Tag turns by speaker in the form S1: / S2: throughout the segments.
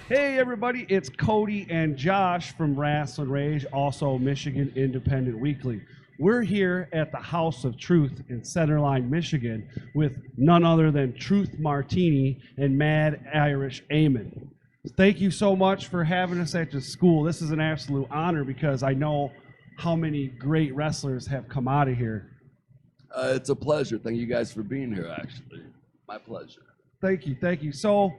S1: Hey everybody, it's Cody and Josh from Rasslin, also Michigan Independent Weekly. We're here at the House of Truth in Centerline, Michigan, with none other than Truth Martini and Mad Irish Amon. Thank you so much for having us at your school. This is an absolute honor because I know how many great wrestlers have come out of here.
S2: It's a pleasure. Thank you guys for being here, actually. My pleasure.
S1: Thank you. So,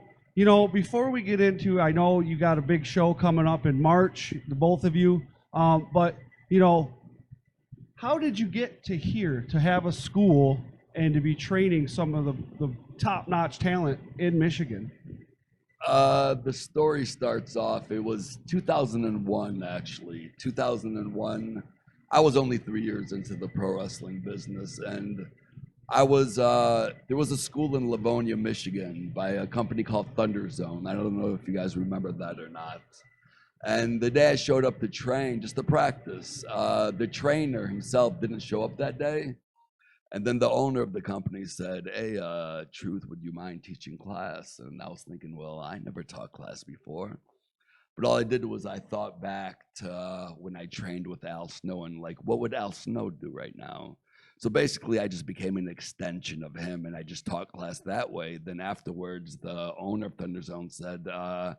S1: before we get into, I know you got a big show coming up in March, the both of you. But how did you get to here to have a school and to be training some of the top-notch talent in Michigan?
S2: The story starts off, it was 2001, actually. 2001. I was only 3 years into the pro wrestling business, and there was a school in Livonia, Michigan by a company called Thunder Zone. I don't know if you guys remember that or not. And the day I showed up to train, just to practice, the trainer himself didn't show up that day. And then the owner of the company said, "Hey, Truth, would you mind teaching class?" And I was thinking, well, I never taught class before. But all I did was I thought back to when I trained with Al Snow and like, what would Al Snow do right now? So basically, I just became an extension of him, and I just taught class that way. Then afterwards, the owner of Thunder Zone said, "The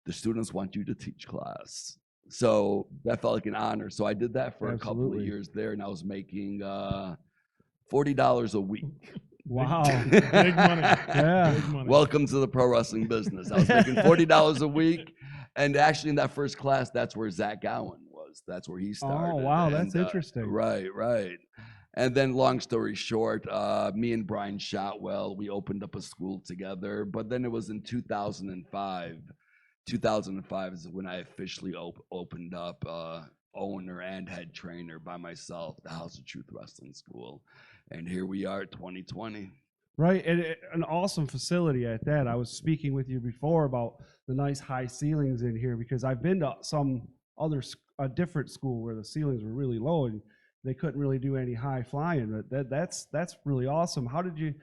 S2: students want you to teach class." So that felt like an honor. So I did that for a couple of years there, and I was making $40 a week.
S1: Wow.
S3: Big money.
S1: Yeah.
S3: Big money.
S2: Welcome to the pro wrestling business. I was making $40 a week. And actually, in that first class, that's where Zach Gowen was. That's where he started.
S1: Oh, wow. That's
S2: And,
S1: interesting.
S2: Right. And then, long story short, me and Brian Shotwell, we opened up a school together. But then it was in 2005. 2005 is when I officially opened up owner and head trainer by myself, the House of Truth Wrestling School. And here we are, 2020.
S1: Right, and an awesome facility at that. I was speaking with you before about the nice high ceilings in here because I've been to some other a different school where the ceilings were really low and they couldn't really do any high flying. But that's really awesome. How did you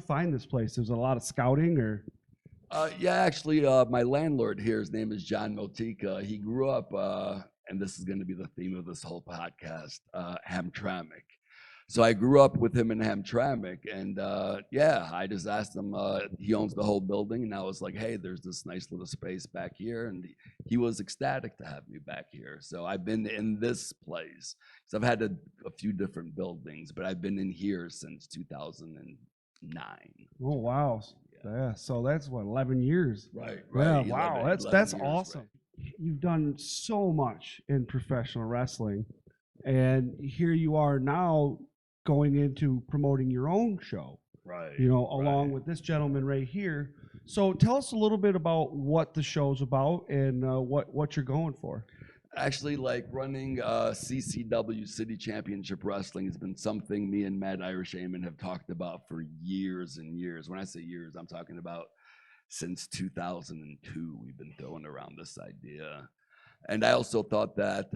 S1: find this place? There's a lot of scouting, or?
S2: Yeah, actually, my landlord here, his name is John Motika. He grew up, and this is going to be the theme of this whole podcast, Hamtramck. So I grew up with him in Hamtramck, and yeah, I just asked him. He owns the whole building, and I was like, "Hey, there's this nice little space back here," and he was ecstatic to have me back here. So I've been in this place. So I've had a few different buildings, but I've been in here since 2009.
S1: Oh wow! Yeah, so that's what 11 years.
S2: Right.
S1: Yeah, wow,
S2: 11
S1: that's
S2: years,
S1: awesome.
S2: right.
S1: You've done so much in professional wrestling, and here you are now going into promoting your own show.
S2: Right.
S1: Along with this gentleman right here. So tell us a little bit about what the show's about and what you're going for.
S2: Actually, like running CCW City Championship Wrestling has been something me and Mad Irish Amon have talked about for years and years. When I say years, I'm talking about since 2002. We've been throwing around this idea. And I also thought that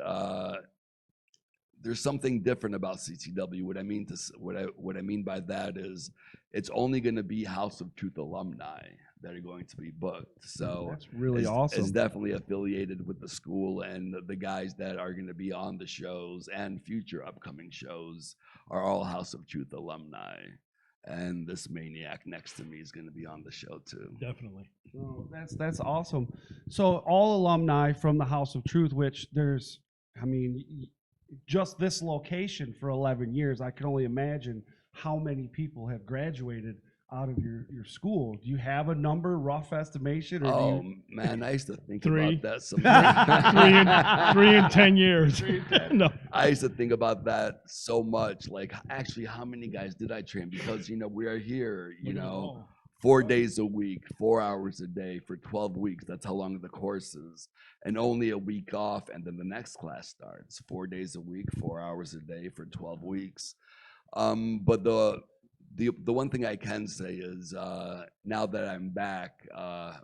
S2: there's something different about CCW. What I mean by that is it's only going to be House of Truth alumni that are going to be booked. So
S1: that's really awesome.
S2: It's definitely affiliated with the school, and the guys that are going to be on the shows and future upcoming shows are all House of Truth alumni. And this maniac next to me is going to be on the show too.
S3: Definitely.
S1: Oh, that's awesome. So all alumni from the House of Truth, which just this location for 11 years, I can only imagine how many people have graduated out of your school. Do you have a number, rough estimation? Or
S2: man, I used to think
S3: Three.
S2: about that sometimes.
S3: three in 10 years. No.
S2: I used to think about that so much. Like, actually, how many guys did I train? Because, we are here, 4 days a week, 4 hours a day for 12 weeks. That's how long the course is. And only a week off, and then the next class starts. 4 days a week, 4 hours a day for 12 weeks. But the one thing I can say is now that I'm back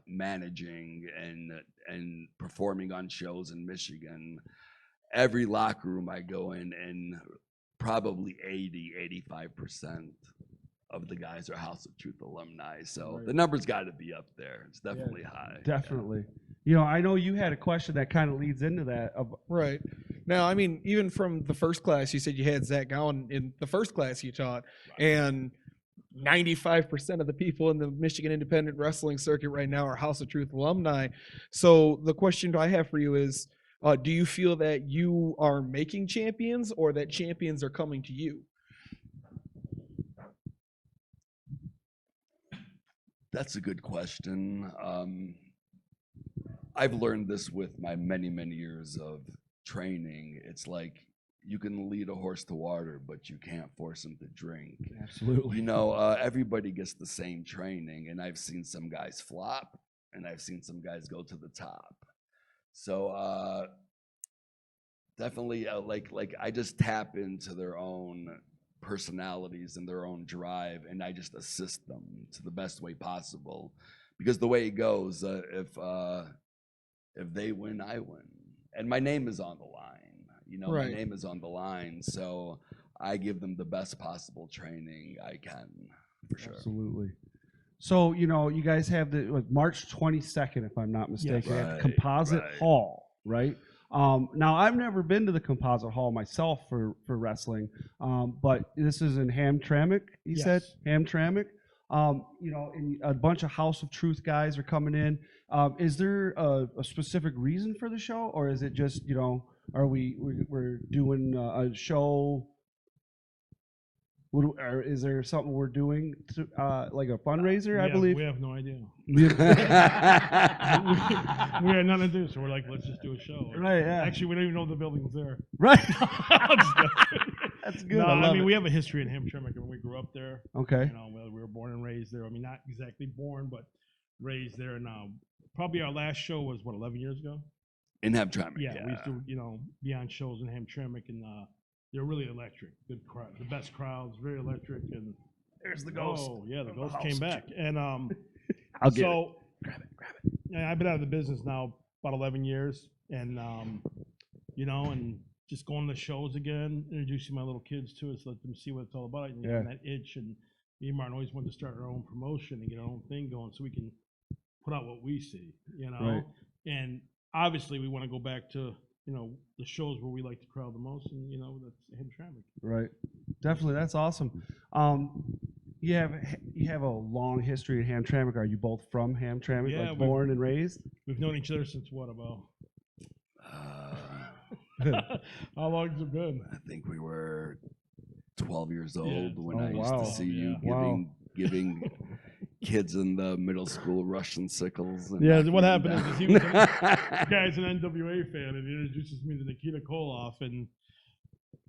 S2: managing and performing on shows in Michigan, every locker room I go in, and probably 85% of the guys are House of Truth alumni. So
S1: Right.
S2: the number's got to be up there. It's definitely high.
S1: Definitely. You know, I know you had a question that kind of leads into that.
S4: Right. Now, I mean, even from the first class, you said you had Zach Gowan in the first class you taught, and 95% of the people in the Michigan independent wrestling circuit right now are House of Truth alumni. So the question I have for you is, do you feel that you are making champions or that champions are coming to you?
S2: That's a good question. I've learned this with my many, many years of training. It's like you can lead a horse to water, but you can't force him to drink.
S1: Absolutely.
S2: You know, everybody gets the same training, and I've seen some guys flop, and I've seen some guys go to the top. So definitely, like I just tap into their own personalities and their own drive, and I just assist them to the best way possible. Because the way it goes, if they win, I win, and my name is on the line. You know,
S4: Right.
S2: my name is on the line, so I give them the best possible training I can, for sure.
S1: Absolutely. So, you know, you guys have the March 22nd, if I'm not mistaken, at
S2: Right,
S1: Composite
S2: right.
S1: Hall, right? Now, I've never been to the Composite Hall myself for wrestling, but this is in Hamtramck, you said?
S3: Yes.
S1: Hamtramck. You know, and a bunch of House of Truth guys are coming in. Is there a specific reason for the show, or is it just, you know, we're doing a show? Or is there something we're doing to, like a fundraiser? I believe.
S3: We have no idea.
S1: Yeah.
S3: We had nothing to do, so we're like, let's just do a show.
S1: Right, yeah.
S3: Actually, we don't even know the building's there.
S1: Right.
S3: I'm just joking.
S1: That's good.
S3: No,
S1: I love
S3: mean,
S1: it.
S3: we have a history in Hammtramck, and we grew up there.
S1: Okay.
S3: You know, we were born and raised there. I mean, not exactly born, but raised there. And probably our last show was, 11 years ago?
S2: In Hamtramck,
S3: Yeah, we used to, you know, be on shows in Hamtramck, and they're really electric. Good crowd, the best crowds, very electric. And
S1: There's the ghost.
S3: Oh, yeah, the
S1: of the
S3: ghost
S1: House
S3: came
S1: of
S3: back. And
S1: I'll get
S3: so,
S1: Grab it.
S3: yeah, I've been out of the business now about 11 years, and you know, and just going to shows again, introducing my little kids to it, so let them see what it's all about, and
S1: Yeah.
S3: that itch. And me and Martin always wanted to start our own promotion and get our own thing going, so we can put out what we see, you know.
S1: Right.
S3: And obviously, we want to go back to, you know, the shows where we like the crowd the most, and you know, that's Hammtramck.
S1: Right. Definitely. That's awesome. You have a long history in Hamtramck. Are you both from Hamtramck,
S3: Yeah,
S1: like
S3: we-
S1: born and raised?
S3: We've known each other since what, about? How long has it been?
S2: I think we were 12 years old
S3: Yeah.
S2: when
S1: Oh,
S2: I used
S1: wow.
S2: to see you
S3: Yeah.
S1: Wow.
S2: giving kids in the middle school Russian sickles. And
S3: Yeah,
S2: knocking
S3: what
S2: them
S3: happened is he
S2: down.
S3: was the guy's an NWA fan, and he introduces me to Nikita Koloff, and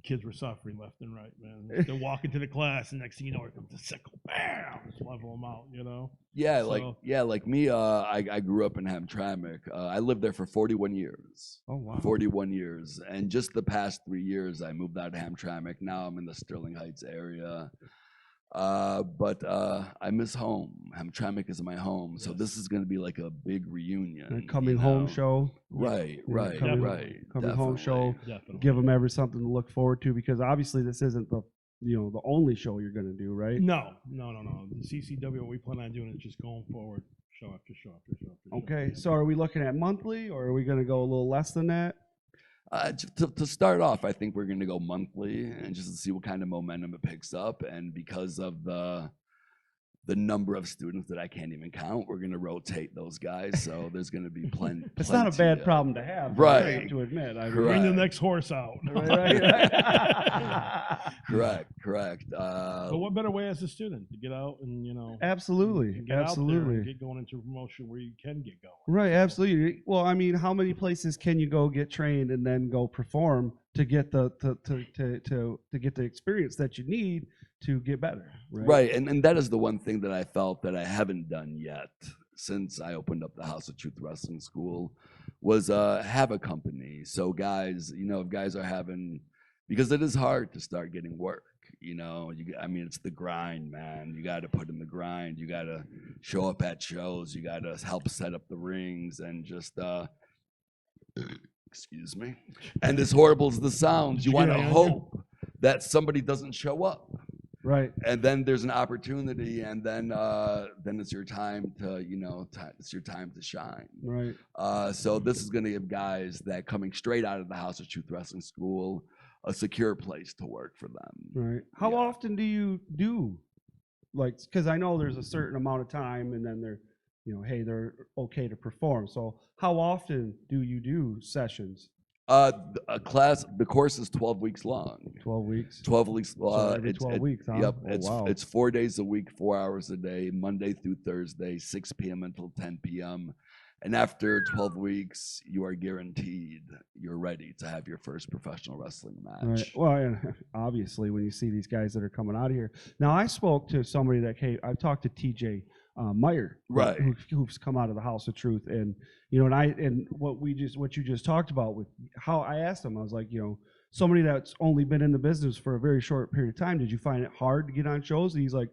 S3: kids were suffering left and right, man. They're walking to the class, and next thing you know, here comes the sickle, bam, just level them out, you know.
S2: Yeah,
S3: So-
S2: like me. I grew up in Hamtramck. I lived there for 41 years.
S1: Oh wow.
S2: 41 years, and just the past 3 years, I moved out of Hamtramck. Now I'm in the Sterling Heights area. But I miss home. Hamtramck is my home, so
S3: Yes.
S2: this is going to be like a big reunion.
S1: A coming home
S2: know?
S1: show.
S2: Right,
S1: Yeah,
S2: right,
S1: coming-
S2: right.
S1: coming home show.
S2: definitely.
S3: Definitely.
S1: Give them every something to look forward to, because obviously this isn't the the only show you're going to do, right?
S3: No. The CCW, what we plan on doing is just going forward, show after show after show after show.
S1: Okay. So are we looking at monthly, or are we going to go a little less than that?
S2: To start off, I think we're going to go monthly and just to see what kind of momentum it picks up. And because of the number of students that I can't even count, we're going to rotate those guys. So there's going to be plenty.
S1: It's not a bad problem to have.
S2: Right.
S1: I have to admit. I mean,
S3: Bring the
S2: Correct.
S3: next horse out.
S2: Correct.
S3: But what better way as a student to get out and, you know,
S1: Absolutely.
S3: and get out there
S1: Absolutely.
S3: and get going into a promotion where you can get going.
S1: Right, absolutely. Well, I mean, how many places can you go get trained and then go perform to get the to get the experience that you need to get better?
S2: Right. And that is the one thing that I felt that I haven't done yet since I opened up the House of Truth Wrestling School was have a company. So guys, if guys are having, because it is hard to start getting work. It's the grind, man. You got to put in the grind. You got to show up at shows. You got to help set up the rings and just, excuse me. And as horrible as this sounds, you
S3: Did you
S2: want
S3: get
S2: to
S3: an onion?
S2: hope that somebody doesn't show up.
S1: Right.
S2: And then there's an opportunity, and then it's your time to, it's your time to shine.
S1: Right.
S2: So this is going to give guys that coming straight out of the House of Truth Wrestling School a secure place to work for them.
S1: Right. How
S2: Yeah.
S1: often do you do, like, because I know there's a certain amount of time, and then they're, hey, they're okay to perform. So how often do you do sessions?
S2: The course is 12 weeks long.
S1: 12 weeks.
S2: 12 weeks.
S1: So every 12 weeks, huh?
S2: Yep.
S1: Oh, wow.
S2: It's 4 days a week, 4 hours a day, Monday through Thursday, 6 p.m. until 10 p.m. And after 12 weeks, you are guaranteed you're ready to have your first professional wrestling match.
S1: Right. Well, and obviously, when you see these guys that are coming out of here. Now, I spoke to somebody that came, I talked to TJ Meyer,
S2: Right.
S1: who's come out of the House of Truth. And, and what you just talked about with how I asked him, I was like, somebody that's only been in the business for a very short period of time, did you find it hard to get on shows? And he's like,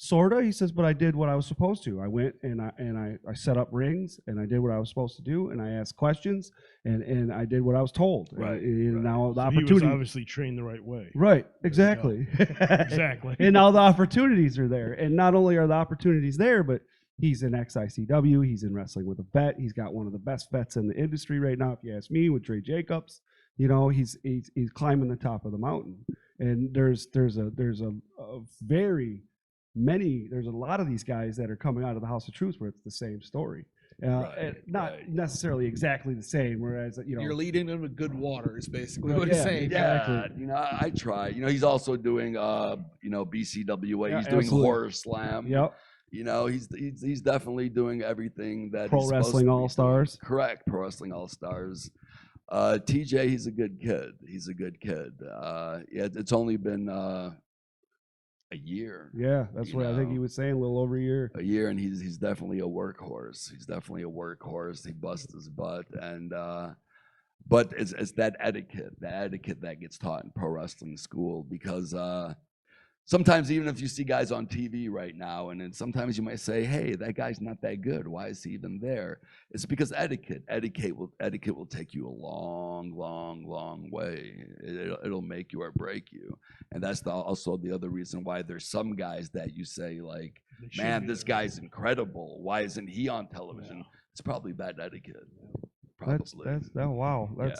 S1: sorta. He says, but I did what I was supposed to. I went and I set up rings, and I did what I was supposed to do, and I asked questions, and I did what I was told.
S2: Right,
S1: And now the
S3: So he was
S1: opportunity.
S3: obviously trained the right way.
S1: Right. Exactly.
S3: Exactly.
S1: And now the opportunities are there, and not only are the opportunities there, but he's in XICW. He's in Wrestling with a Vet. He's got one of the best vets in the industry right now, if you ask me, with Trey Jacobs. He's climbing the top of the mountain, and there's a lot of these guys that are coming out of the House of Truth where it's the same story. And not necessarily exactly the same, whereas,
S4: You're leading them to good water is basically
S1: Right,
S4: what
S1: yeah.
S4: it's saying.
S2: Yeah,
S1: Exactly.
S2: I try. He's also doing, BCWA.
S1: Yeah,
S2: He's doing
S1: absolutely.
S2: Horror Slam.
S1: Yep.
S2: He's definitely doing everything that
S1: Pro
S2: he's supposed
S1: Wrestling
S2: to be
S1: All
S2: doing.
S1: Stars.
S2: Correct, Pro Wrestling All Stars. TJ, he's a good kid. It's only been a year.
S1: Yeah, that's what I think he was saying, a little over a year.
S2: A year, and he's definitely a workhorse. He busts his butt, and but it's that etiquette that gets taught in pro wrestling school, because sometimes even if you see guys on TV right now, and then sometimes you might say, hey, that guy's not that good, why is he even there? It's because etiquette will take you a long way. It'll make you or break you. And that's also the other reason why there's some guys that you say, like, man, this guy's incredible, why isn't he on television? It's probably bad etiquette. Probably.
S1: Wow. That's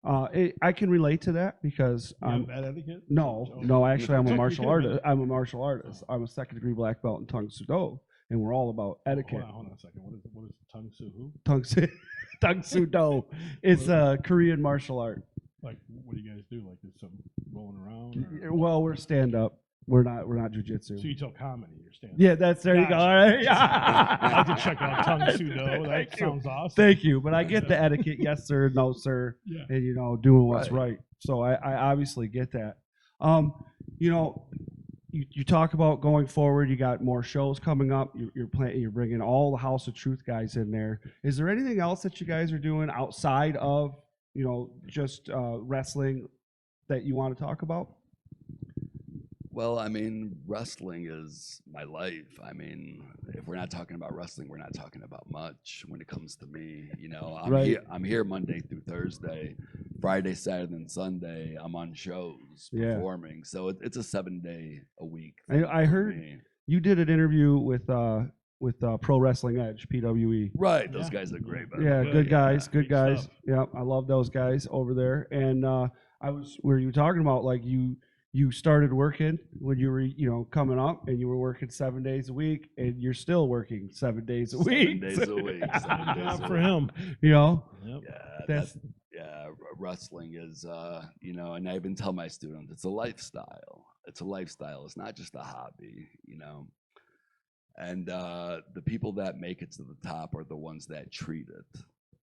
S2: Yeah.
S1: I can relate to that because
S3: Bad etiquette?
S1: no, actually I'm a martial artist. I'm a second-degree black belt in Tung Soo Do, and we're all about etiquette.
S3: Hold on a second. What is Tung Soo who?
S1: Tung Soo Do. It's a Korean martial art.
S3: Like, what do you guys do? Like, is some rolling around? Or?
S1: Well, we're stand up. We're not jujitsu.
S3: So you tell comedy, you're standing.
S1: Yeah, there you go. All right.
S3: I have to check out Tung Soo Do. That sounds awesome.
S1: Thank you, but I get the etiquette, yes sir, no sir,
S3: Yeah.
S1: and doing what's right. So I obviously get that. You talk about going forward. You got more shows coming up. You're bringing all the House of Truth guys in there. Is there anything else that you guys are doing outside of just wrestling that you want to talk about?
S2: Well, I mean, wrestling is my life. I mean, if we're not talking about wrestling, we're not talking about much when it comes to me. I'm here Monday through Thursday, Friday, Saturday, and Sunday. I'm on shows performing, so it's a 7-day a week.
S1: I heard you did an interview with Pro Wrestling Edge, PWE.
S2: Right, those guys are great.
S1: Yeah, good guys.
S3: Great
S1: guys.
S3: stuff.
S1: Yeah, I love those guys over there. And where you were talking about, like, you started working when you were coming up, and you were working 7 days a week, and you're still working 7 days a week.
S2: 7 days a week. 7 days
S3: Job
S2: a
S3: for
S2: week.
S3: him.
S2: Yeah, wrestling is, and I even tell my students, it's a lifestyle. It's not just a hobby, And the people that make it to the top are the ones that treat it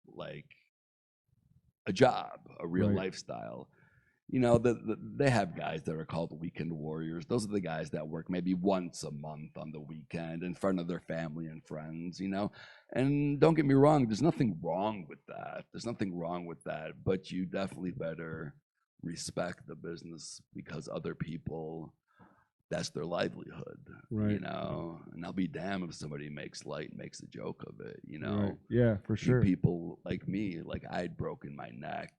S2: like a job, a real lifestyle. They have guys that are called weekend warriors. Those are the guys that work maybe once a month on the weekend in front of their family and friends, And don't get me wrong, there's nothing wrong with that. But you definitely better respect the business, because other people, that's their livelihood,
S1: Right.
S2: And I'll be damned if somebody makes a joke of it,
S1: Right. Yeah, for sure.
S2: People like me, like I'd broken my neck.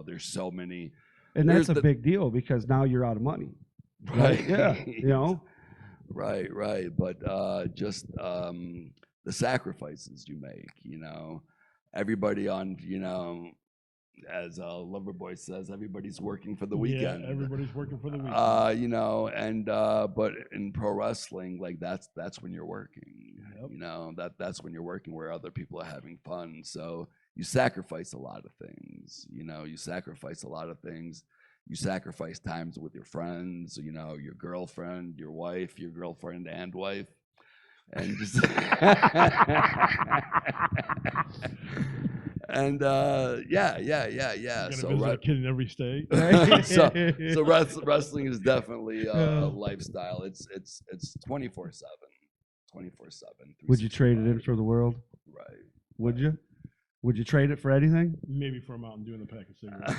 S2: There's so many.
S1: And that's a big deal, because now you're out of money.
S2: Right.
S1: Yeah, you know.
S2: Right. But just the sacrifices you make, you know, everybody on, you know, as Loverboy says, everybody's working for the weekend.
S3: Yeah, everybody's working for the weekend.
S2: You know, and but in pro wrestling, like that's when you're working.
S3: Yep.
S2: You know, that's when you're working where other people are having fun. So you sacrifice a lot of things. You know, you sacrifice a lot of things. You sacrifice times with your friends. You know, your girlfriend, your wife, your girlfriend and wife, and just. And yeah.
S3: You gotta
S2: So
S3: visit a kid in every state.
S2: so wrestling is definitely a lifestyle. It's 24/7, 24/7.
S1: Would you trade it in for the world?
S2: Right.
S1: Would you? Would you trade it for anything?
S3: Maybe for a Mountain Dew and a pack of cigarettes.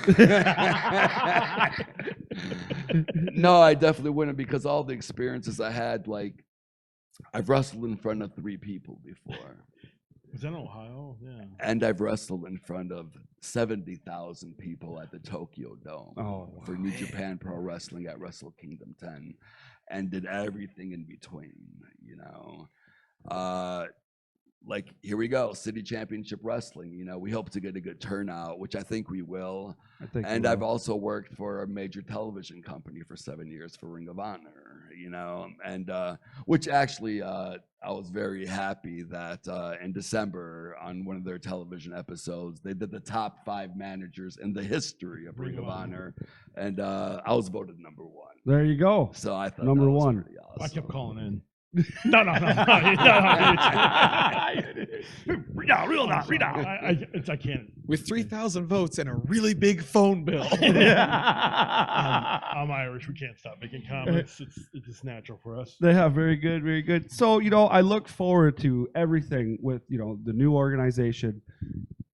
S2: No, I definitely wouldn't because all the experiences I had, like I've wrestled in front of 3 people before.
S3: Was that in Ohio? Yeah.
S2: And I've wrestled in front of 70,000 people at the Tokyo Dome for New Japan Pro Wrestling at Wrestle Kingdom 10, and did everything in between, you know. Like, here we go, City Championship Wrestling. You know, we hope to get a good turnout, which I think we will. And I've also worked for a major television company for 7 years for Ring of Honor, you know, and which actually I was very happy that in December on one of their television episodes, they did the top 5 managers in the history of Ring of Honor, and I was voted number 1.
S1: There you go.
S2: So I thought
S1: Number
S2: that was
S1: 1.
S2: pretty awesome.
S3: I kept calling in. No. Read out. I can't.
S4: With 3,000 votes and a really big phone bill.
S3: I'm Irish. We can't stop making comments. It's just natural for us.
S1: They have very good, very good. So, you know, I look forward to everything with, you know, the new organization.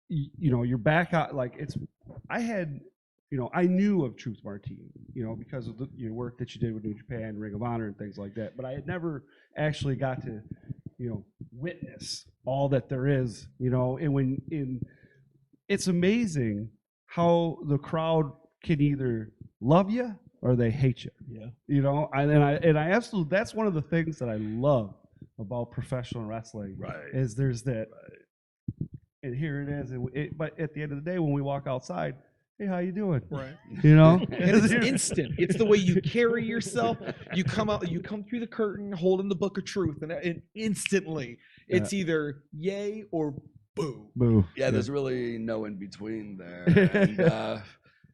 S1: You know, you're back out, like you know, I knew of Truth Martini, you know, because of your work that you did with New Japan, Ring of Honor, and things like that. But I had never actually got to, you know, witness all that there is, you know. And it's amazing how the crowd can either love you or they hate you.
S3: Yeah.
S1: You know, and I absolutely, that's one of the things that I love about professional wrestling.
S2: Right.
S1: Is there's that, and here it is. But at the end of the day, when we walk outside, hey, how you doing?
S4: Right.
S1: You know,
S4: And it's instant. It's the way you carry yourself. You come out, you come through the curtain holding the book of truth, and instantly it's either yay or boo.
S1: boo.
S2: Yeah, there's really no in between there. And,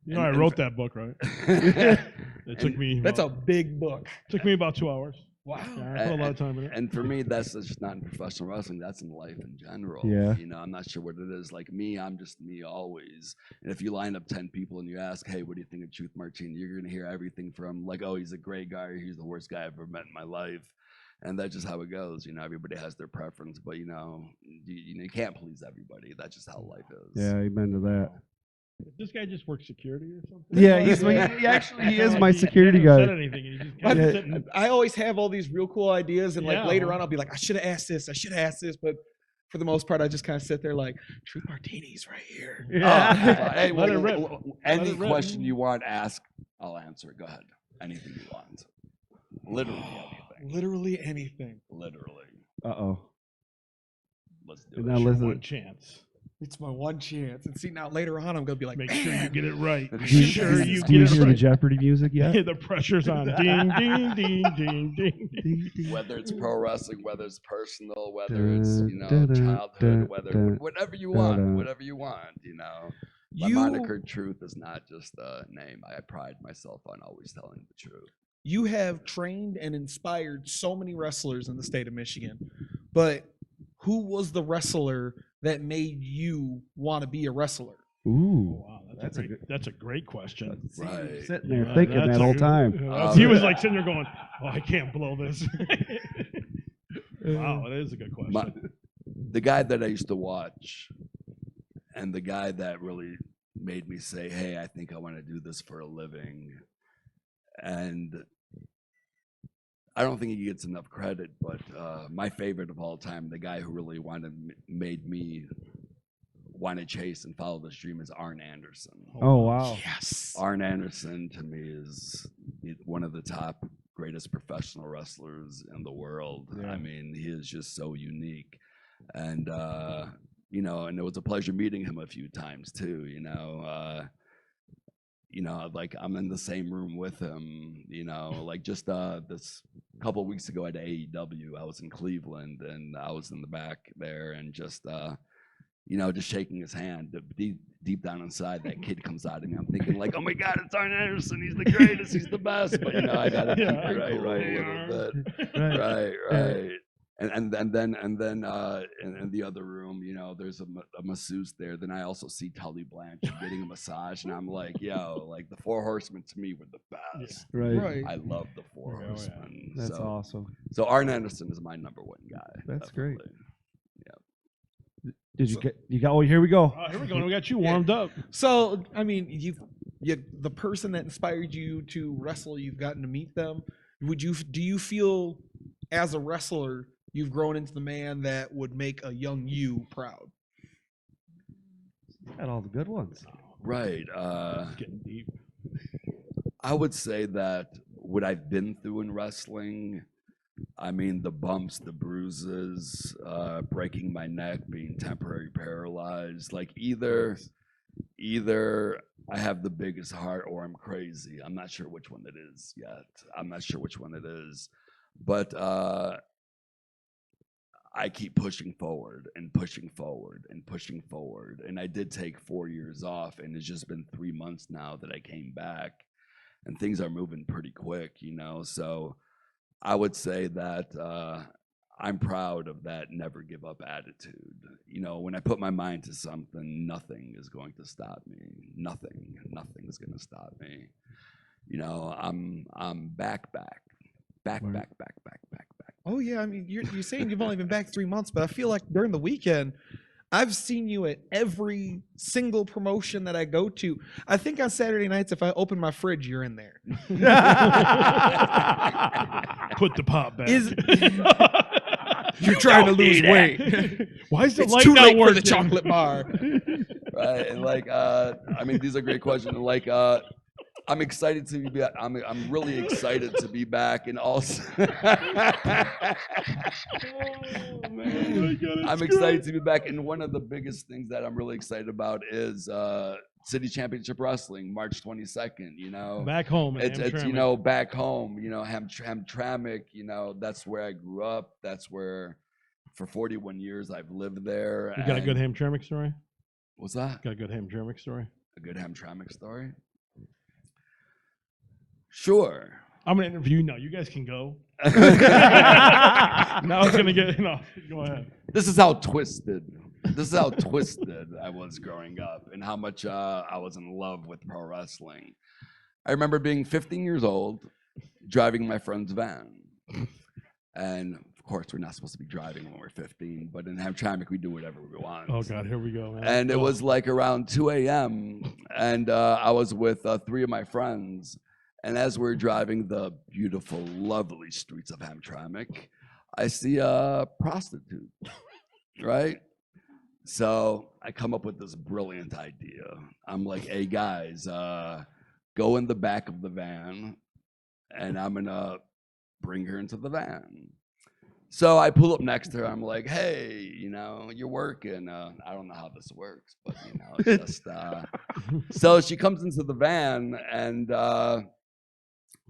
S3: You know, I wrote that book, right? It took me.
S4: That's a big book.
S3: Took me about 2 hours.
S4: Wow.
S3: Yeah, I put a lot of time in it.
S2: And for me, that's just not in professional wrestling. That's in life in general.
S1: Yeah.
S2: You know, I'm not sure what it is. Like me, I'm just me always. And if you line up 10 people and you ask, hey, what do you think of Truth Martini? You're going to hear everything from like, oh, he's a great guy, or he's the worst guy I've ever met in my life. And that's just how it goes. You know, everybody has their preference, but you can't please everybody. That's just how life is.
S1: Yeah, amen to that.
S3: This guy just works security or something?
S1: Yeah, he is my security
S3: He hasn't
S1: guy.
S3: said anything, and he just kind of sitting.
S4: I always have all these real cool ideas, and like
S3: Yeah.
S4: later on, I'll be like, I should have asked this, but for the most part, I just kind of sit there like, Truth Martini's right here.
S2: Hey,
S3: Let it rip.
S2: Any
S3: Let it rip.
S2: question you want asked, I'll answer it. Go ahead. Anything you want. Literally anything.
S4: Literally anything.
S2: Literally.
S1: Uh-oh.
S2: Let's do
S1: And
S2: it.
S1: now
S3: Your
S1: listen.
S3: one chance.
S4: It's my one chance. And see, now later on, I'm gonna be like,
S3: Make sure you get it right. Make
S1: Do you,
S3: sure you
S1: do you
S3: get
S1: hear
S3: it
S1: the
S3: right.
S1: Jeopardy music yet?
S3: The pressure's on. Ding, ding, ding, ding, ding.
S1: Ding, ding.
S2: Whether it's pro wrestling, whether it's personal, whether it's childhood, whatever you want, you know. My moniker Truth is not just a name. I pride myself on always telling the truth.
S4: You have trained and inspired so many wrestlers in the state of Michigan, but who was the wrestler that made you want to be a wrestler?
S1: Ooh.
S3: Wow, that's a great question.
S2: Right.
S1: Sitting there
S3: Yeah,
S1: thinking
S3: that's
S1: that
S3: a-
S1: whole time.
S3: He was like sitting there going, "Oh, I can't blow this." Wow, that is a good question.
S2: The guy that I used to watch, and the guy that really made me say, hey, I think I want to do this for a living. And I don't think he gets enough credit, but my favorite of all time, the guy who really made me want to chase and follow this dream is Arn Anderson.
S1: Oh, wow.
S4: Yes.
S2: Arn Anderson to me is one of the top greatest professional wrestlers in the world.
S1: Yeah.
S2: I mean, he is just so unique. And, you know, and it was a pleasure meeting him a few times too, you know, like I'm in the same room with him, you know, like just this couple of weeks ago at AEW, I was in Cleveland and I was in the back there and just, you know, just shaking his hand. Deep down inside, that kid comes out of me. I'm thinking like, oh my God, it's Arn Anderson. He's the greatest. He's the best. But, you know, I got to keep it right a little bit. Right. And then in the other room, you know, there's a masseuse there. Then I also see Tully Blanche getting a massage, and I'm like, yo, like the Four Horsemen to me were the best.
S1: Right.
S2: I love the Four Horsemen.
S1: That's
S2: so,
S1: awesome.
S2: So Arn Anderson is my number one guy.
S1: That's great.
S2: definitely.
S1: Did you get? You got? Oh, here we go.
S3: Here we go. We got you warmed up.
S4: So, I mean, the person that inspired you to wrestle, you've gotten to meet them. Do you feel, as a wrestler, you've grown into the man that would make a young you proud?
S1: Got all the good ones.
S2: Right.
S3: It's getting deep.
S2: I would say that what I've been through in wrestling, I mean, the bumps, the bruises, breaking my neck, being temporarily paralyzed, like either I have the biggest heart or I'm crazy. I'm not sure which one it is yet. But I keep pushing forward and pushing forward and pushing forward. And I did take 4 years off, and it's just been 3 months now that I came back, and things are moving pretty quick, you know. So I would say that I'm proud of that never give up attitude. You know, when I put my mind to something, nothing is going to stop me. Nothing is going to stop me. You know, I'm back.
S4: Oh yeah, I mean, you're saying you've only been back 3 months, but I feel like during the weekend, I've seen you at every single promotion that I go to. I think on Saturday nights, if I open my fridge, you're in there.
S3: Put the pop back.
S4: You're trying to lose weight.
S3: Why is the
S4: It's
S3: light
S4: too
S3: not
S4: late for
S3: working?
S4: the chocolate bar.
S2: Right, and like, I mean, these are great questions. And like, I'm excited to be back. I'm really excited to be back, and also, I'm excited to be back. And one of the biggest things that I'm really excited about is City Championship Wrestling, March 22nd. You know,
S3: Back home.
S2: it's you know, back home. You know, Hamtramck. You know, that's where I grew up. That's where, for 41 years, I've lived there.
S3: You got a good Hamtramck story?
S2: What's that?
S3: Got a good Hamtramck story?
S2: A good Hamtramck story? Sure.
S3: I'm gonna interview you now. You guys can go. Now it's gonna get go ahead.
S2: This is how twisted I was growing up, and how much I was in love with pro wrestling. I remember being 15 years old, driving my friend's van, and of course we're not supposed to be driving when we're 15, but in Hamtramck we do whatever we want.
S3: Oh God, here we go, man.
S2: And it was like around 2 a.m. and I was with 3 of my friends. And as we're driving the beautiful, lovely streets of Hamtramck, I see a prostitute, right? So I come up with this brilliant idea. I'm like, hey, guys, go in the back of the van, and I'm going to bring her into the van. So I pull up next to her. I'm like, hey, you know, you're working. I don't know how this works, but, you know, it's just... So she comes into the van, and...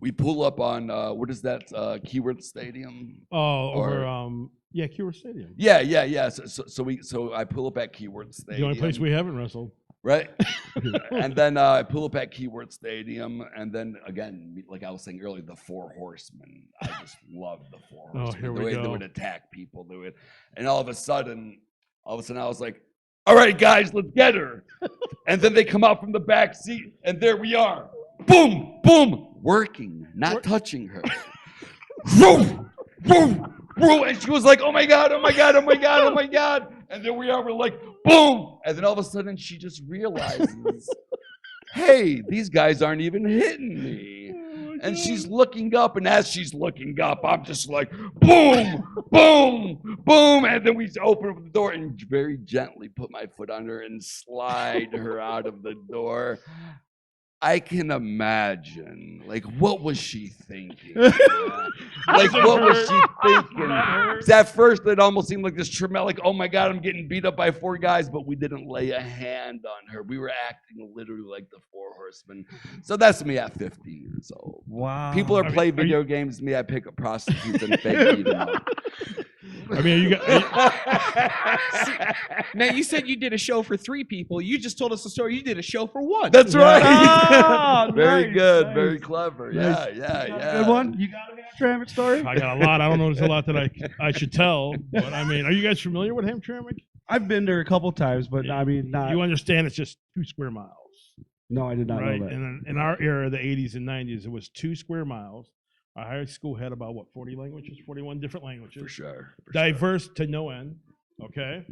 S2: we pull up on what is that, Keyworth Stadium?
S3: Over Keyworth Stadium.
S2: Yeah. So I pull up at Keyworth Stadium.
S3: The only place we haven't wrestled.
S2: Right. And then I pull up at Keyworth Stadium, and then again, like I was saying earlier, the Four Horsemen. I just love the Four Horsemen.
S3: Here
S2: the
S3: we
S2: way
S3: go.
S2: they would attack people, and all of a sudden I was like, all right, guys, let's get her. And then they come out from the back seat, and there we are. Boom, boom. Working, not touching her. Boom, boom, boom. And she was like, oh my God. And then we are, we're like, boom. And then all of a sudden she just realizes, hey, these guys aren't even hitting me. And she's looking up, and as she's looking up, I'm just like, boom, boom, boom. And then we open up the door and very gently put my foot on her and slide her out of the door. I can imagine. Like, what was she thinking? Like, what was she thinking? 'Cause at first, it almost seemed like this traumatic, oh my God, I'm getting beat up by 4 guys, but we didn't lay a hand on her. We were acting literally like the 4 horsemen. So that's me at 15 years old.
S1: Wow.
S2: People are
S3: I mean,
S2: playing video games. Me, I pick up prostitutes and fake beat them up.
S3: I mean, you got.
S4: Now you said you did a show for 3 people. You just told us a story. You did a show for 1.
S2: That's right.
S1: Oh,
S2: Very
S1: nice,
S2: good.
S1: nice.
S2: Very clever.
S1: Nice.
S2: Yeah.
S1: Good one. You got a Hamtramck story?
S3: I got a lot. I don't know. There's a lot that I should tell. But I mean, are you guys familiar with Hamtramck?
S1: I've been there a couple times, but I mean, not.
S3: You understand it's just 2 square miles,
S1: No, I did not
S3: right?
S1: know that.
S3: And in our era, the 80s and 90s, it was 2 square miles. Our high school had about 40 languages, 41 different languages.
S2: For sure.
S3: Diverse to no end. Okay.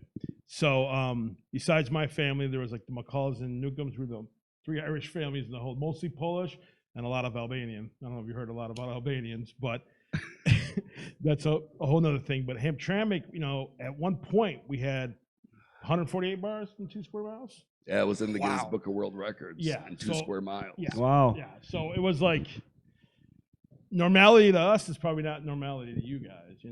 S3: So besides my family, there was like the McCulls and Newcombs were the 3 Irish families in the whole, mostly Polish and a lot of Albanian. I don't know if you heard a lot about Albanians, but that's a whole nother thing. But Hamtramck, at one point we had 148 bars in 2 square miles.
S2: Yeah, it was in the Guinness Book of World Records.
S3: Yeah,
S2: in 2 square miles.
S3: Yeah.
S1: Wow.
S3: Yeah. So it was like normality to us is probably not normality to you guys. We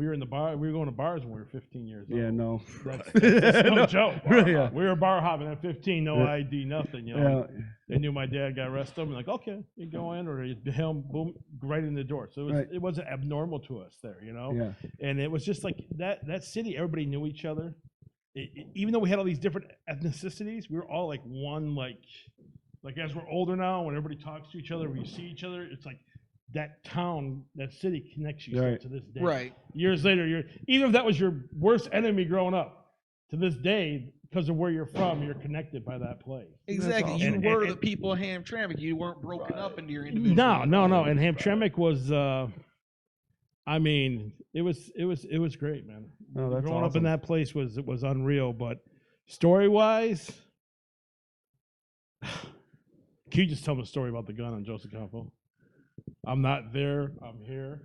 S3: were in the bar. We were going to bars when we were 15 years old.
S1: Yeah, no.
S3: That's no joke.
S1: Yeah.
S3: We were bar hopping at 15, no
S1: Yeah.
S3: ID, nothing.
S1: Yeah.
S3: They knew my dad got arrested. I'm like, okay, you go in, or you him, boom, right in the door. So it wasn't abnormal to us there,
S1: Yeah.
S3: And it was just like that city. Everybody knew each other. Even though we had all these different ethnicities, we were all like one. Like as we're older now, when everybody talks to each other, we see each other. It's like that town, that city connects you still to this day.
S4: Right.
S3: Years later, even if that was your worst enemy growing up, to this day, because of where you're from, you're connected by that place.
S4: Exactly.
S1: awesome.
S4: You were the people of Hamtramck. You weren't broken up into your individual.
S3: No. And Hamtramck was, I mean, it was great, man.
S1: Oh, that's
S3: Growing up
S1: awesome.
S3: in that place was unreal. But story wise, can you just tell me a story about the gun on Joseph Campo? I'm not there. I'm here.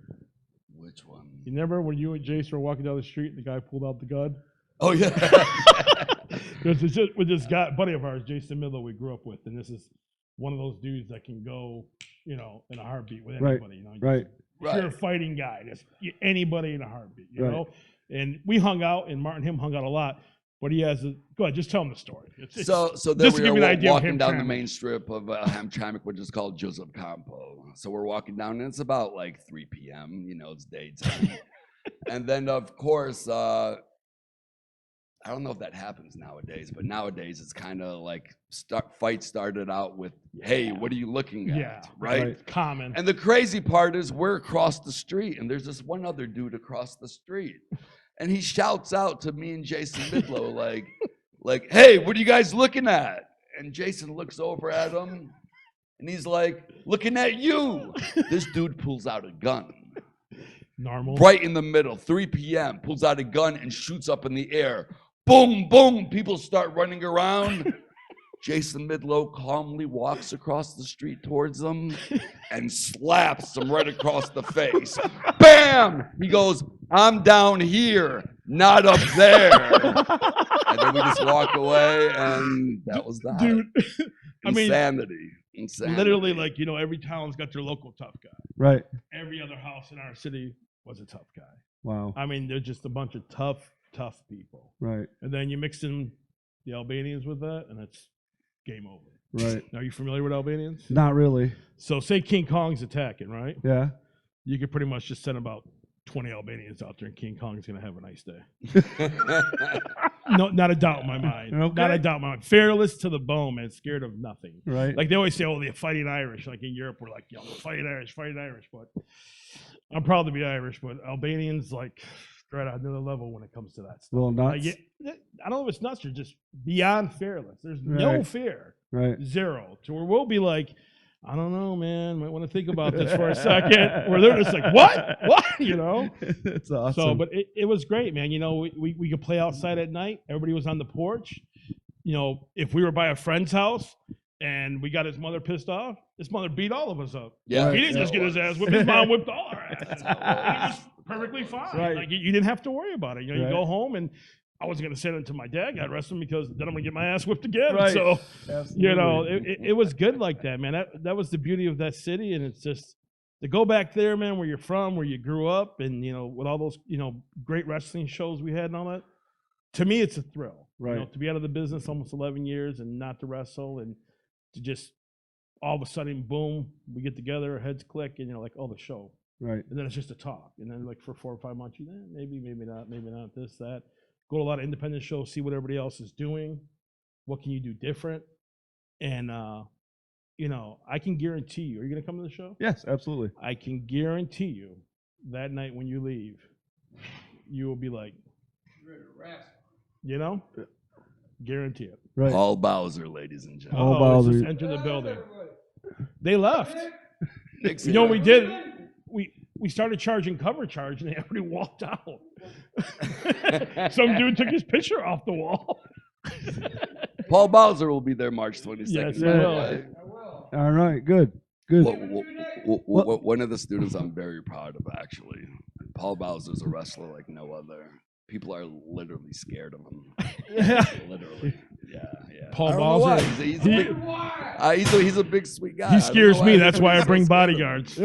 S2: Which one?
S3: You remember when you and Jason were walking down the street and the guy pulled out the gun?
S2: Oh, yeah.
S3: It's just with this guy, buddy of ours, Jason Midlow, we grew up with, and this is one of those dudes that can go, in a heartbeat with anybody.
S1: Right.
S3: You're a fighting guy. Just anybody in a heartbeat, you
S1: Right.
S3: know. And we hung out, and Martin him hung out a lot. But he has
S2: go ahead,
S3: just tell him the story.
S2: So then
S3: just to
S2: we
S3: give you an
S2: are
S3: idea of
S2: walking down the
S3: Hamtramck.
S2: main strip of Hamtramck, which is called Joseph Campo. So we're walking down, and it's about like 3 p.m. It's daytime. And then, of course, I don't know if that happens nowadays, but nowadays it's kind of like fight started out with, "Hey, what are you looking at?"
S3: Yeah,
S2: right?
S3: Common.
S2: And the crazy part is we're across the street, and there's this one other dude across the street. And he shouts out to me and Jason Midlow, like, "Hey, what are you guys looking at?" And Jason looks over at him, and he's like, "Looking at you." This dude pulls out a gun.
S3: Normal.
S2: Right in the middle, 3 p.m., pulls out a gun and shoots up in the air. Boom, boom. People start running around. Jason Midlow calmly walks across the street towards them and slaps them right across the face. Bam! He goes, "I'm down here, not up there." And then we just walk away, and that was the
S3: Dude, I mean,
S2: insanity.
S3: literally, every town's got their local tough guy.
S1: Right.
S3: Every other house in our city was a tough guy.
S1: Wow.
S3: I mean, they're just a bunch of tough people.
S1: Right.
S3: And then you mix in the Albanians with that, and it's game over.
S1: Right.
S3: Are you familiar with Albanians?
S1: Not really.
S3: So say King Kong's attacking, right?
S1: Yeah.
S3: You could pretty much just send about 20 Albanians out there, and King Kong's going to have a nice day. No, not a doubt in my mind.
S1: Okay.
S3: Not a doubt in my mind. Fearless to the bone, man. Scared of nothing.
S1: Right.
S3: Like they always say, "Oh, they're fighting Irish." Like in Europe, we're like, "Yo, fighting Irish." But I'm proud to be Irish. But Albanians, they're at another level when it comes to that stuff.
S1: Little nuts.
S3: I don't know if it's nuts or just beyond fearless. There's no
S1: Right.
S3: fear.
S1: Right.
S3: Zero. To where we'll be like, "I don't know, man. Might want to think about this for a second." Where they're just like, "What? What?"
S1: It's awesome.
S3: So, but it was great, man. We could play outside at night. Everybody was on the porch. If we were by a friend's house and we got his mother pissed off, his mother beat all of us up.
S2: Yeah,
S3: He didn't just get his ass whipped. His mom whipped all our asses. And it was perfectly fine.
S1: Right.
S3: Like you didn't have to worry about it. You
S1: Right.
S3: go home and I wasn't going to send him to my dad got wrestling because then I'm going to get my ass whipped again.
S1: Right.
S3: So,
S1: Absolutely.
S3: you know, it was good like that, man. That was the beauty of that city. And it's just to go back there, man, where you're from, where you grew up, and, you know, with all those, you know, great wrestling shows we had and all that. To me, it's a thrill.
S1: Right.
S3: You know, to be out of the business almost 11 years and not to wrestle and to just all of a sudden, boom, we get together, our heads click, and you're like, oh, the show.
S1: Right.
S3: And then it's just a talk. And then like for 4 or 5 months, maybe not, this, that. Go to a lot of independent shows, see what everybody else is doing. What can you do different? And, you know, I can guarantee you, are you going to come to the show?
S1: Yes, absolutely.
S3: I can guarantee you that night when you leave, you will be like, you know? Guarantee it.
S1: Right.
S2: Paul Bowser, ladies and gentlemen.
S1: Paul
S3: Oh, let's
S1: Bowser.
S3: just enter the building. They left.
S2: Nixon.
S3: You know what we did? We started charging cover charge, and they already walked out. Some dude took his picture off the wall.
S2: Paul Bowser will be there March 22nd.
S3: Yes,
S2: by
S3: I
S2: the
S3: will.
S2: way.
S1: All right. Good. Good.
S2: One of the students I'm very proud of, actually. Paul Bowser's a wrestler like no other. People are literally scared of him. Literally. Yeah.
S3: Paul
S2: I don't know why.
S3: Bowser.
S2: He's a big, sweet guy.
S3: He scares me. That's why I bring bodyguards.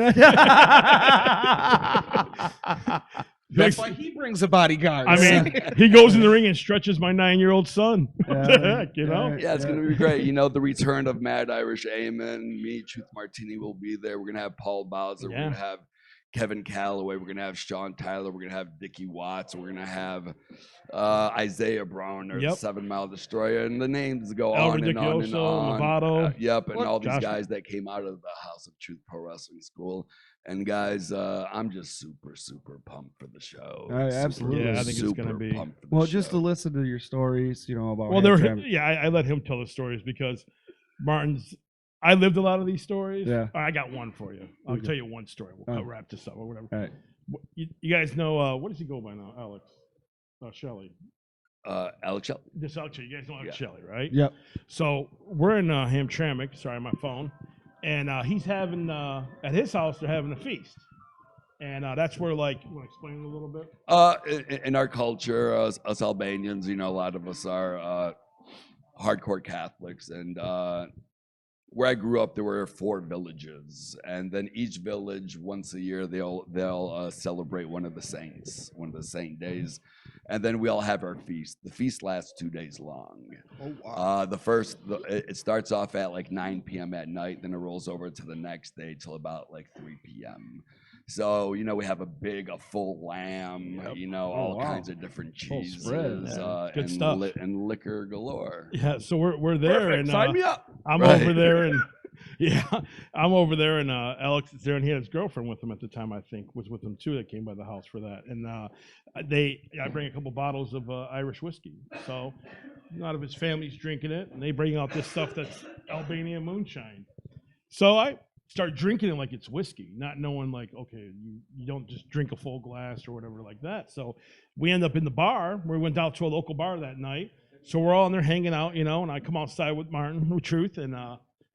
S4: That's why he brings a bodyguard.
S3: I mean, he goes in the ring and stretches my 9-year-old son. What the heck, you know?
S2: Yeah, it's going to be great. You know, the return of Mad Irish Amon, me, Truth Martini will be there. We're going to have Paul Bowser.
S3: Yeah.
S2: We're going to have Kevin Calloway. We're going to have Sean Tyler. We're going to have Dickie Watts. We're going to have Isaiah Brown, or the 7 Mile Destroyer. And the names go
S3: El
S2: on and on and
S3: Ridiculoso,
S2: on.
S3: Lovato.
S2: Yep, and all these
S3: Josh.
S2: guys that came out of the House of Truth Pro Wrestling School. And guys, I'm just super, super pumped for the show.
S1: Absolutely.
S3: Yeah, I think it's gonna
S2: Super
S3: be-
S2: pumped for the
S1: Well, just to
S2: show.
S1: listen to your stories, you know, about
S3: Well, there.
S1: Hamtramck.
S3: Yeah, I let him tell the stories because Martin's. I lived a lot of these stories.
S1: Yeah.
S3: I got one for you. I'll
S1: Okay.
S3: tell you one story. We'll
S1: Oh.
S3: wrap this up or whatever.
S1: All right.
S3: You guys know what does he go by now? Alex. Shelley.
S2: Alex Shelby.
S3: This Alex. You guys know Alex
S2: Yeah.
S3: Shelley, right?
S1: Yep.
S3: So we're in Hamtramck. Sorry, my phone. And he's having at his house. They're having a feast. And that's where, like, you want to explain it a little bit?
S2: In our culture, us Albanians, you know, a lot of us are hardcore Catholics, and where I grew up, there were 4 villages, and then each village, once a year, they'll celebrate one of the saints, one of the saint days, and then we all have our feast. The feast lasts 2 days long.
S4: Oh, wow.
S2: It starts off at like 9 p.m. at night, then it rolls over to the next day till about like 3 p.m. So, you know, we have a full lamb, you know, all
S1: wow.
S2: kinds of different
S1: Full
S2: cheeses,
S1: spread,
S3: Good stuff.
S2: And liquor galore.
S3: Yeah. So we're there,
S2: Perfect.
S3: and
S2: Sign me up.
S3: I'm
S2: Right.
S3: over there, and I'm over there, and Alex is there, and he had his girlfriend with him at the time. I think was with him too. That came by the house for that, and I bring a couple bottles of Irish whiskey. So a lot of his family's drinking it, and they bring out this stuff that's Albanian moonshine. So I start drinking it like it's whiskey, not knowing like, okay, you don't just drink a full glass or whatever like that. So we end up in the bar. We went out to a local bar that night. So we're all in there hanging out, you know, and I come outside with Martin, with Truth, and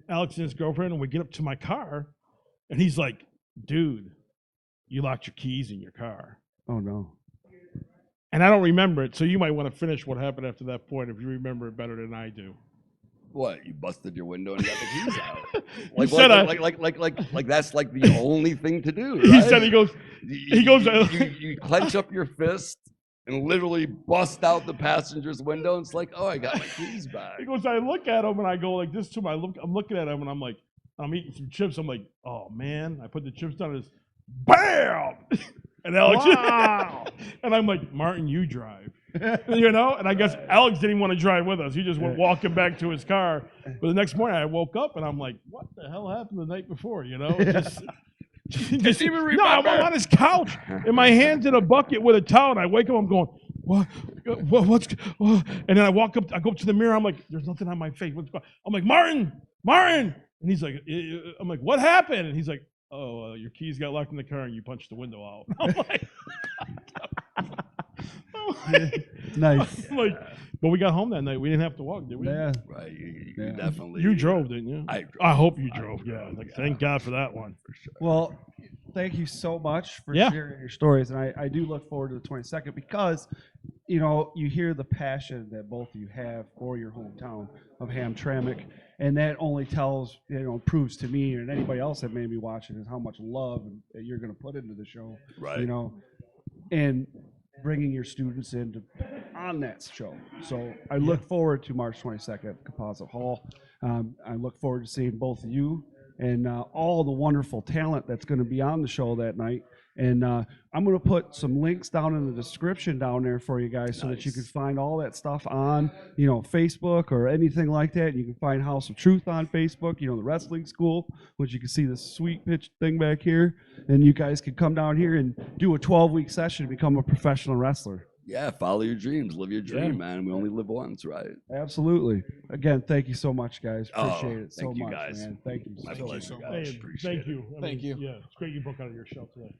S3: Alex and his girlfriend, and we get up to my car, and he's like, dude, you locked your keys in your car.
S1: Oh, no.
S3: And I don't remember it, so you might want to finish what happened after that point if you remember it better than I do.
S2: What? You busted your window and got the keys out?
S3: He said
S2: Like that's like the only thing to do.
S3: He
S2: right?
S3: said, he goes,
S2: You clench up your fist and literally bust out the passenger's window. And it's like, oh, I got my keys back.
S3: He goes, I look at him and I go like this to him. I'm looking at him and I'm like, I'm eating some chips. I'm like, oh man. I put the chips down and it's BAM! And Alex,
S1: Wow.
S3: and I'm like, Martin, you drive. You know? And I guess Alex didn't even want to drive with us. He just went walking back to his car. But the next morning I woke up and I'm like, what the hell happened the night before? You know? Just even remember. No, I'm on his couch and my hand's in a bucket with a towel, and I wake up, I'm going, what's and then I walk up, I go up to the mirror, I'm like, there's nothing on my face. What's going on? I'm like, Martin. And he's like, I'm like, what happened? And he's like, oh, your keys got locked in the car and you punched the window out.
S1: Nice.
S3: I'm like, but we got home that night. We didn't have to walk, did we?
S1: Yeah.
S2: Right. You
S1: Yeah.
S2: definitely.
S3: You drove, didn't you?
S2: I drove.
S3: I hope you
S2: I
S3: drove. Yeah.
S2: drove,
S3: Like,
S2: yeah.
S3: thank God for that one.
S2: For sure.
S1: Well, thank you so much for
S3: Yeah.
S1: sharing your stories. And I do look forward to the 22nd because, you know, you hear the passion that both of you have for your hometown of Hamtramck. And that only tells, you know, proves to me and anybody else that may be watching is how much love you're going to put into the show.
S2: Right.
S1: You know, and bringing your students on that show. So I look forward to March 22nd at Composite Hall. I look forward to seeing both of you and all the wonderful talent that's going to be on the show that night. And I'm going to put some links down in the description down there for you guys so that you can find all that stuff on, you know, Facebook or anything like that. You can find House of Truth on Facebook, you know, the wrestling school, which you can see this sweet pitch thing back here. And you guys can come down here and do a 12-week session to become a professional wrestler.
S2: Yeah, follow your dreams, live your dream,
S3: Yeah.
S2: man. We only live once, right?
S1: Absolutely. Again, thank you so much, guys. Appreciate it so
S2: thank you,
S1: much,
S2: guys.
S1: man. Thank you
S2: My
S1: so much.
S2: pleasure,
S3: Hey,
S2: guys. Appreciate
S3: thank you.
S4: Thank you.
S3: Yeah, it's great you booked out of your show today.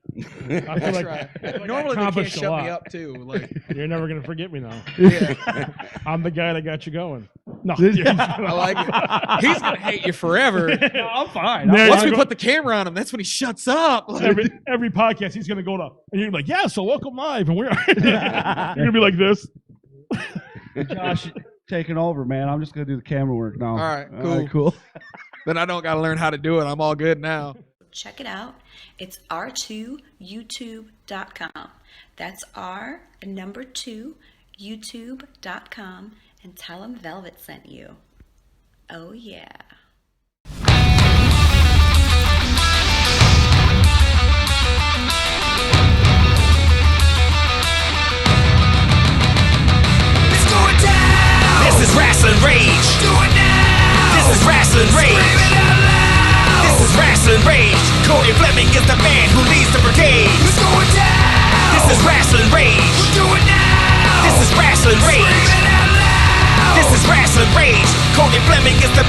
S2: it.
S3: I feel
S4: That's
S3: like,
S4: right.
S3: I feel like I
S4: Normally they can't
S3: accomplished a
S4: shut me
S3: lot.
S4: up too. Like,
S3: You're never gonna forget me now.
S4: yeah,
S3: I'm the guy that got you going. No,
S4: I like it. He's gonna hate you forever.
S1: No, I'm fine.
S3: Yeah,
S4: Once
S3: you
S4: we
S3: go-
S4: put the camera on him, that's when he shuts up. Like,
S3: every podcast he's gonna go to, and you're gonna be like, yeah, so welcome live, and we're you're gonna be like this.
S1: Josh, taking over, man. I'm just going to do the camera work now.
S4: All right,
S1: cool.
S4: then I don't got to learn how to do it. I'm all good now.
S5: Check it out. It's r2youtube.com. That's R, and number 2, youtube.com, and tell them Velvet sent you. Oh, yeah.
S6: It's going down. This is Rasslin Rage. Do it now. This is Rasslin Rage. Scream it out loud. This is Rasslin Rage. Cody Fleming is the man who leads the brigade. It's going down. This is Rasslin Rage. Do it now. This is Rasslin Rage. Scream it out loud. This is Rasslin Rage. Cody Fleming is the man.